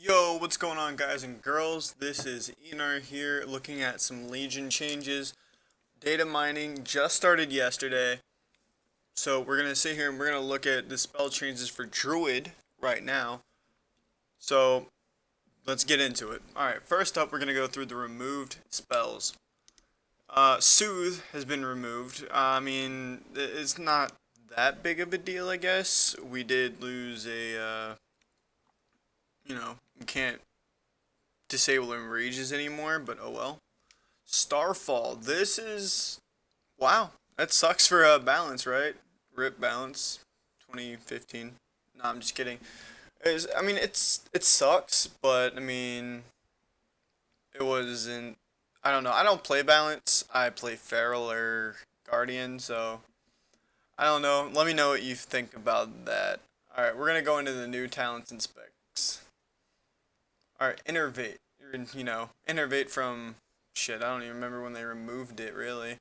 Yo, what's going on, guys and girls? This is Inar here, looking at some Legion changes. Data mining just started yesterday, so we're gonna sit here and we're gonna look at the spell changes for Druid right now. So let's get into it. Alright, first up we're gonna go through the removed spells. Soothe has been removed. I mean, it's not that big of a deal, I guess. We did lose we can't disable rages anymore, but oh well. Starfall. This is wow. That sucks for balance, right? Rip balance, 2015. No, I'm just kidding. I mean, it sucks, but I mean, it wasn't. I don't know. I don't play balance. I play feral or guardian, so I don't know. Let me know what you think about that. All right, we're gonna go into the new talents and specs. All right, Innervate. Innervate from shit. I don't even remember when they removed it. Really,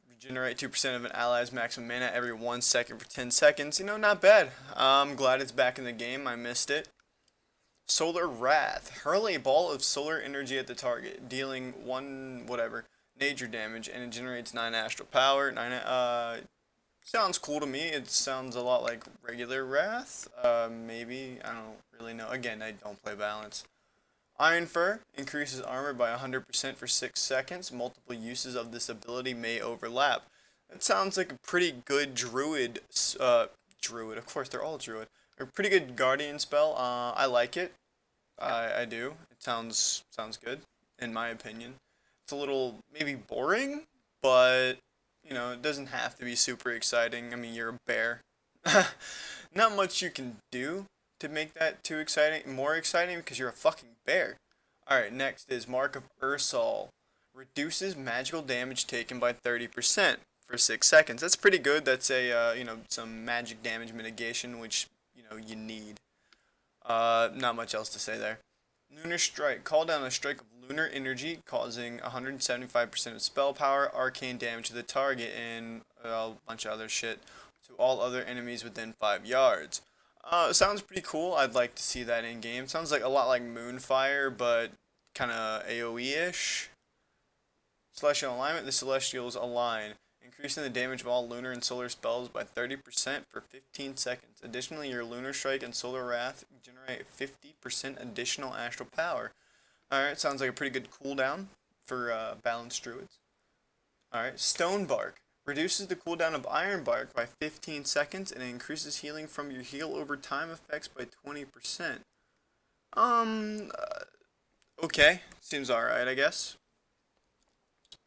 regenerate 2% of an ally's maximum mana every 1 second for 10 seconds. Not bad. I'm glad it's back in the game. I missed it. Solar Wrath. Hurl a ball of solar energy at the target, dealing one whatever nature damage, and it generates 9 astral power. Sounds cool to me. It sounds a lot like regular Wrath. Maybe I don't really know. Again, I don't play balance. Iron Fur increases armor by 100% for 6 seconds. Multiple uses of this ability may overlap. That sounds like a pretty good Druid. Of course, they're all Druid. A pretty good Guardian spell. I like it. I do. It sounds good, in my opinion. It's a little maybe boring, but it doesn't have to be super exciting. I mean, you're a bear. Not much you can do to make that too exciting, more exciting, because you're a fucking bear. Alright, next is Mark of Ursol. Reduces magical damage taken by 30% for 6 seconds. That's pretty good. That's some magic damage mitigation, which, you need. Not much else to say there. Lunar Strike. Call down a strike of lunar energy, causing 175% of spell power, arcane damage to the target, and a bunch of other shit to all other enemies within 5 yards. Sounds pretty cool. I'd like to see that in game. Sounds like a lot like Moonfire, but kind of AoE-ish. Celestial Alignment. The Celestials align, increasing the damage of all lunar and solar spells by 30% for 15 seconds. Additionally, your Lunar Strike and Solar Wrath generate 50% additional astral power. Alright, sounds like a pretty good cooldown for balanced druids. Alright, Stone Bark. Reduces the cooldown of Iron Bark by 15 seconds and increases healing from your heal over time effects by 20%. Okay. Seems alright, I guess.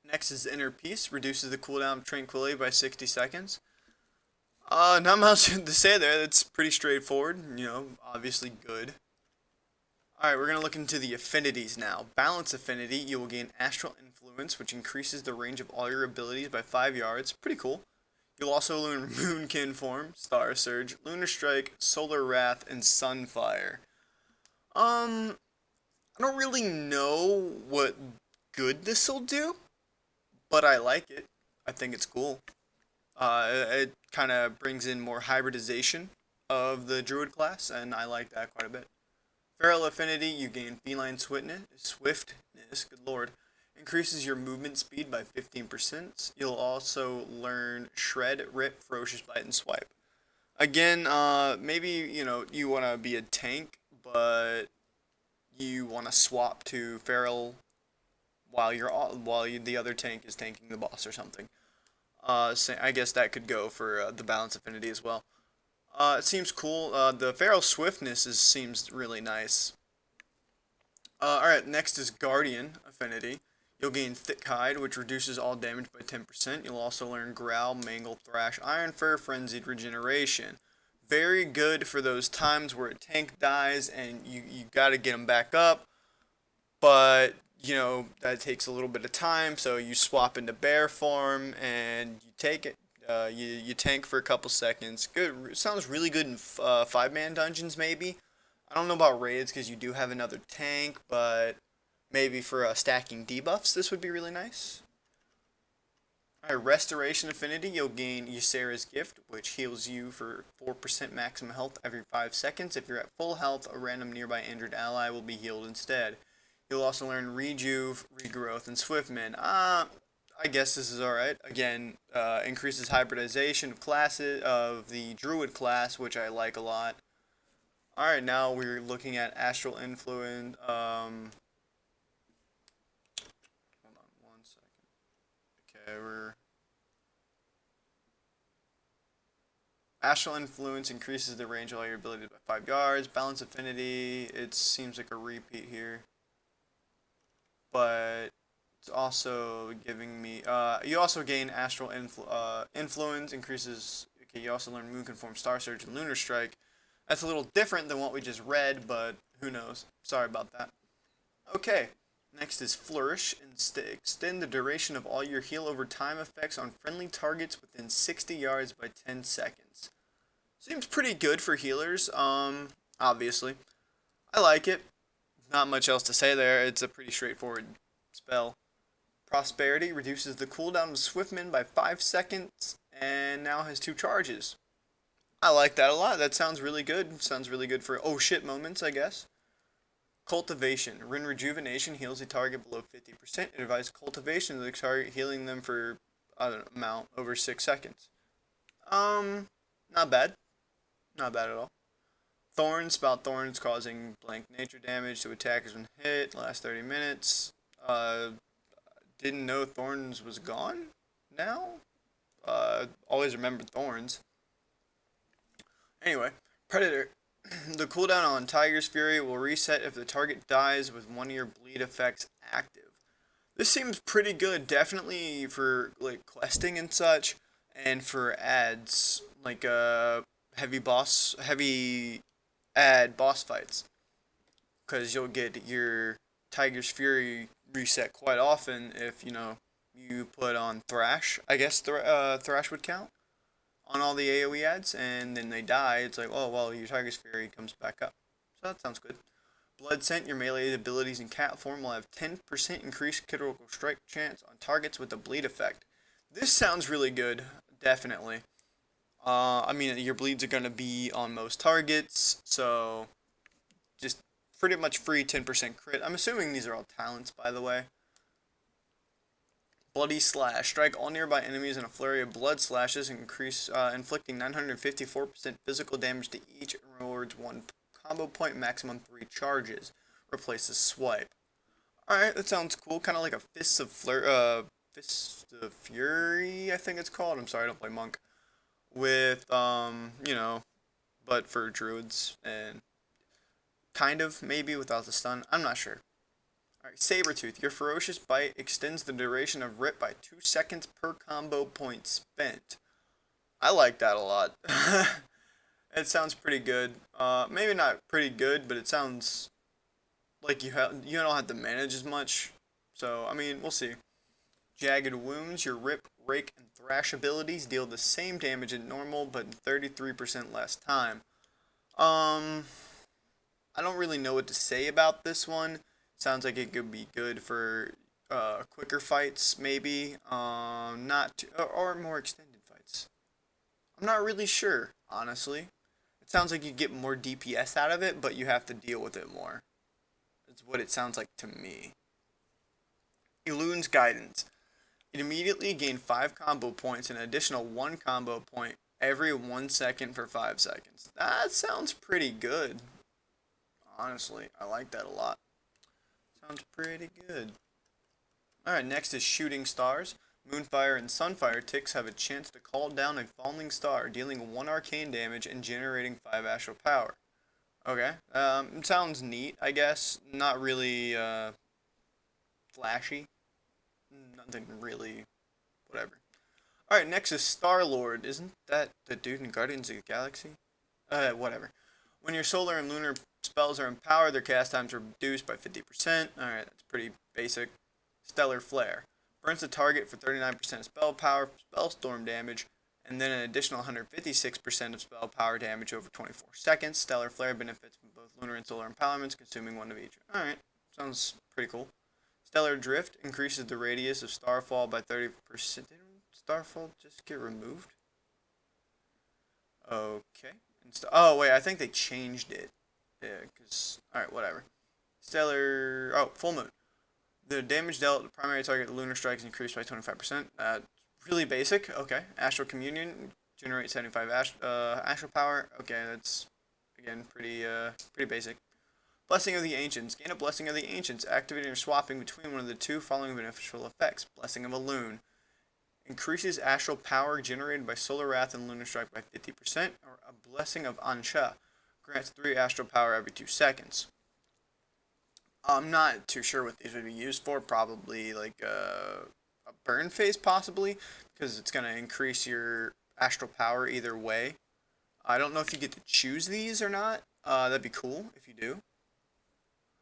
Next is Inner Peace. Reduces the cooldown of Tranquility by 60 seconds. Not much to say there. That's pretty straightforward. Obviously good. Alright, we're going to look into the affinities now. Balance Affinity. You will gain Astral Influence, which increases the range of all your abilities by 5 yards. Pretty cool. You'll also learn Moonkin Form, Star Surge, Lunar Strike, Solar Wrath, and Sunfire. I don't really know what good this'll do, but I like it. I think it's cool. It kind of brings in more hybridization of the Druid class, and I like that quite a bit. Feral Affinity, you gain Feline Swiftness, good lord. Increases your movement speed by 15%. You'll also learn Shred, Rip, Ferocious Bite, and Swipe. Again, maybe, you want to be a tank, but you want to swap to Feral while the other tank is tanking the boss or something. I guess that could go for the Balance Affinity as well. It seems cool. The Feral Swiftness seems really nice. Alright, next is Guardian Affinity. You'll gain Thick Hide, which reduces all damage by 10%. You'll also learn Growl, Mangle, Thrash, Iron Fur, Frenzied Regeneration. Very good for those times where a tank dies and you gotta get them back up. But, that takes a little bit of time, so you swap into bear form and you take it. You tank for a couple seconds. Good. Sounds really good in 5-man dungeons, maybe. I don't know about raids because you do have another tank, but maybe for stacking debuffs, this would be really nice. Alright, Restoration Affinity, you'll gain Ysera's Gift, which heals you for 4% maximum health every 5 seconds. If you're at full health, a random nearby injured ally will be healed instead. You'll also learn Rejuve, Regrowth, and Swiftman. I guess this is alright. Again, increases hybridization of classes, of the Druid class, which I like a lot. Alright, now we're looking at Astral Influence. Hold on one second. Okay, Astral Influence increases the range of all your abilities by 5 yards. Balance Affinity, it seems like a repeat here. But it's also giving me, you also gain Astral Influence, increases, okay, you also learn Moon Conform, Star Surge, and Lunar Strike. That's a little different than what we just read, but who knows. Sorry about that. Okay, next is Flourish. Extend the duration of all your heal over time effects on friendly targets within 60 yards by 10 seconds. Seems pretty good for healers, obviously. I like it. Not much else to say there. It's a pretty straightforward spell. Prosperity reduces the cooldown of Swiftman by 5 seconds and now has 2 charges. I like that a lot. That sounds really good. Sounds really good for oh shit moments, I guess. Cultivation. When Rejuvenation heals a target below 50%, it advises Cultivation to the target, healing them for an amount over 6 seconds. Not bad. Not bad at all. Thorns. Spout Thorns causing blank nature damage to attackers when hit. Last 30 minutes. Didn't know Thorns was gone now. Always remember Thorns. Anyway, Predator. The cooldown on Tiger's Fury will reset if the target dies with one of your bleed effects active. This seems pretty good, definitely for like questing and such, and for ads like heavy ad boss fights, because you'll get your Tiger's Fury reset quite often if you put on Thrash. I guess Thrash would count on all the AoE ads, and then they die. It's like, oh well, your Tiger's Fury comes back up. So that sounds good. Blood Scent, your melee abilities in cat form will have 10% increased critical strike chance on targets with the bleed effect. This sounds really good, definitely. I mean, your bleeds are going to be on most targets, so just pretty much free 10% crit. I'm assuming these are all talents, by the way. Bloody Slash. Strike all nearby enemies in a flurry of blood slashes, inflicting 954% physical damage to each, and rewards 1 combo point, maximum 3 charges. Replaces Swipe. Alright, that sounds cool. Kind of like a Fist of Fury, I think it's called. I'm sorry, I don't play Monk. With, but for druids, and kind of, maybe, without the stun. I'm not sure. Alright, Sabretooth. Your ferocious bite extends the duration of Rip by 2 seconds per combo point spent. I like that a lot. It sounds pretty good. Maybe not pretty good, but it sounds like you don't have to manage as much. So, I mean, we'll see. Jagged Wounds. Your Rip, Rake, and Thrash abilities deal the same damage as normal, but in 33% less time. I don't really know what to say about this one. Sounds like it could be good for quicker fights, maybe. Or more extended fights. I'm not really sure, honestly. It sounds like you get more DPS out of it, but you have to deal with it more. That's what it sounds like to me. Elune's Guidance. It immediately gain 5 combo points and an additional 1 combo point every 1 second for 5 seconds. That sounds pretty good. Honestly, I like that a lot. Sounds pretty good. Alright, next is Shooting Stars. Moonfire and Sunfire ticks have a chance to call down a falling star, dealing 1 arcane damage and generating 5 astral power. Okay, it sounds neat, I guess. Not really, flashy. Nothing really, whatever. Alright, next is Star-Lord. Isn't that the dude in Guardians of the Galaxy? Whatever. When your solar and lunar spells are empowered, their cast times are reduced by 50%. Alright, that's pretty basic. Stellar Flare. Burns the target for 39% of spell power, spell storm damage, and then an additional 156% of spell power damage over 24 seconds. Stellar Flare benefits from both lunar and solar empowerments, consuming 1 of each. Alright, sounds pretty cool. Stellar Drift increases the radius of starfall by 30%. Starfall just get removed? Okay. Oh, wait, I think they changed it. Yeah, because... Alright, whatever. Stellar... Oh, full moon. The damage dealt to primary target lunar strike is increased by 25%. Really basic. Okay. Astral Communion. Generate 75 astral power. Okay, that's, again, pretty basic. Blessing of the Ancients. Gain a Blessing of the Ancients, activating or swapping between one of the two following beneficial effects. Blessing of a Loon. Increases astral power generated by Solar Wrath and Lunar Strike by 50%, or a Blessing of Ansha. Grants 3 astral power every 2 seconds. I'm not too sure what these would be used for. Probably like a burn phase, possibly, because it's going to increase your astral power either way. I don't know if you get to choose these or not. That'd be cool if you do.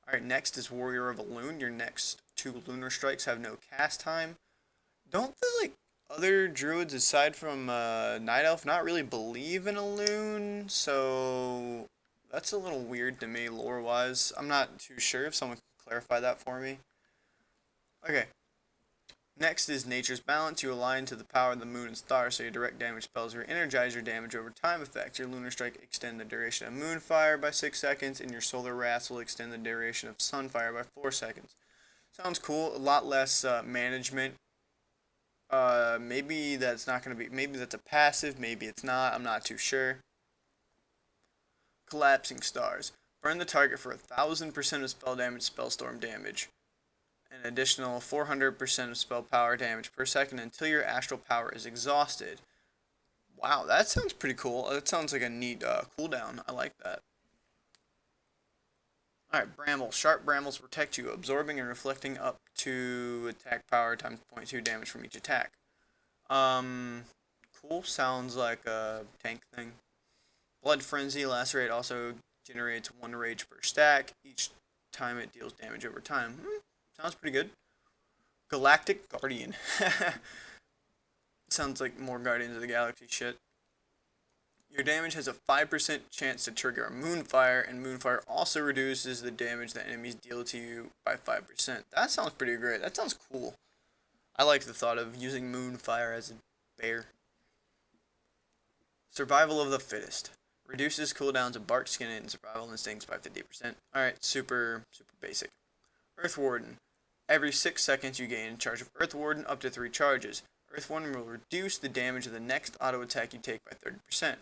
Alright, next is Warrior of a Loon. Your next 2 lunar strikes have no cast time. Don't the, like, other druids aside from Night Elf not really believe in a loon? So that's a little weird to me lore-wise. I'm not too sure if someone can clarify that for me. Okay. Next is Nature's Balance. You align to the power of the moon and stars, so your direct damage spells re-energize your damage over time effects. Your Lunar Strike extend the duration of Moonfire by 6 seconds, and your Solar Wrath will extend the duration of Sunfire by 4 seconds. Sounds cool. A lot less management. Maybe that's not going to be... Maybe that's a passive. Maybe it's not. I'm not too sure. Collapsing Stars. Burn the target for 1000% of spell damage, spellstorm damage. An additional 400% of spell power damage per second until your astral power is exhausted. Wow, that sounds pretty cool. That sounds like a neat cooldown. I like that. Alright, Bramble. Sharp brambles protect you, absorbing and reflecting up to attack power times 0.2 damage from each attack. Cool. Sounds like a tank thing. Blood Frenzy. Lacerate also generates 1 rage per stack. Each time it deals damage over time. Sounds pretty good. Galactic Guardian. Sounds like more Guardians of the Galaxy shit. Your damage has a 5% chance to trigger a Moonfire, and Moonfire also reduces the damage that enemies deal to you by 5%. That sounds pretty great. That sounds cool. I like the thought of using Moonfire as a bear. Survival of the Fittest. Reduces cooldowns of Bark Skin and Survival Instincts by 50%. Alright, super basic. Earth Warden. Every 6 seconds you gain a charge of Earth Warden up to 3 charges. Earth Warden will reduce the damage of the next auto attack you take by 30%.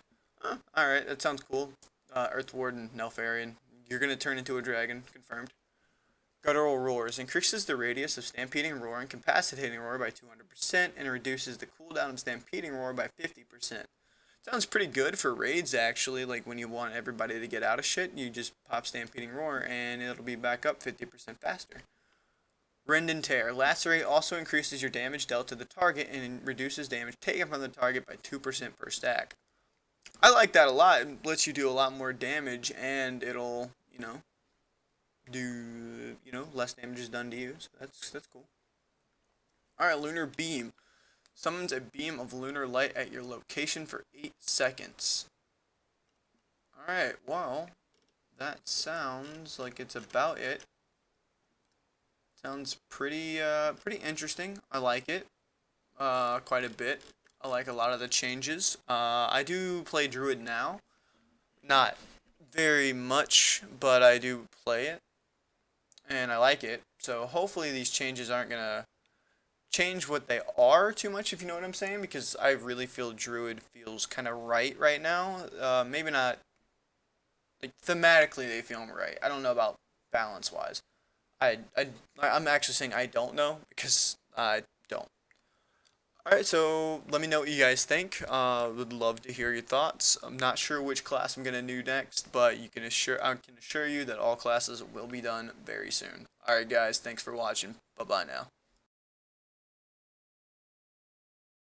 Alright, that sounds cool. Earth Warden, Nelfarian. You're going to turn into a dragon, confirmed. Guttural Roars. Increases the radius of Stampeding Roar and Capacitating Roar by 200% and reduces the cooldown of Stampeding Roar by 50%. Sounds pretty good for raids, actually. Like, when you want everybody to get out of shit, you just pop Stampeding Roar and it'll be back up 50% faster. Rend and Tear. Lacerate also increases your damage dealt to the target and reduces damage taken from the target by 2% per stack. I like that a lot. It lets you do a lot more damage and it'll, do, less damage is done to you. So that's cool. Alright, Lunar Beam. Summons a beam of lunar light at your location for 8 seconds. Alright, well, that sounds like it's about it. Sounds pretty interesting. I like it quite a bit. I like a lot of the changes. I do play Druid now. Not very much, but I do play it. And I like it. So hopefully these changes aren't going to change what they are too much, if you know what I'm saying. Because I really feel Druid feels kind of right now. Maybe not. Like, thematically they feel right. I don't know about balance-wise. I'm actually saying I don't know because I don't. Alright, so let me know what you guys think. Would love to hear your thoughts. I'm not sure which class I'm going to do next, but I can assure you that all classes will be done very soon. Alright guys, thanks for watching. Bye-bye now.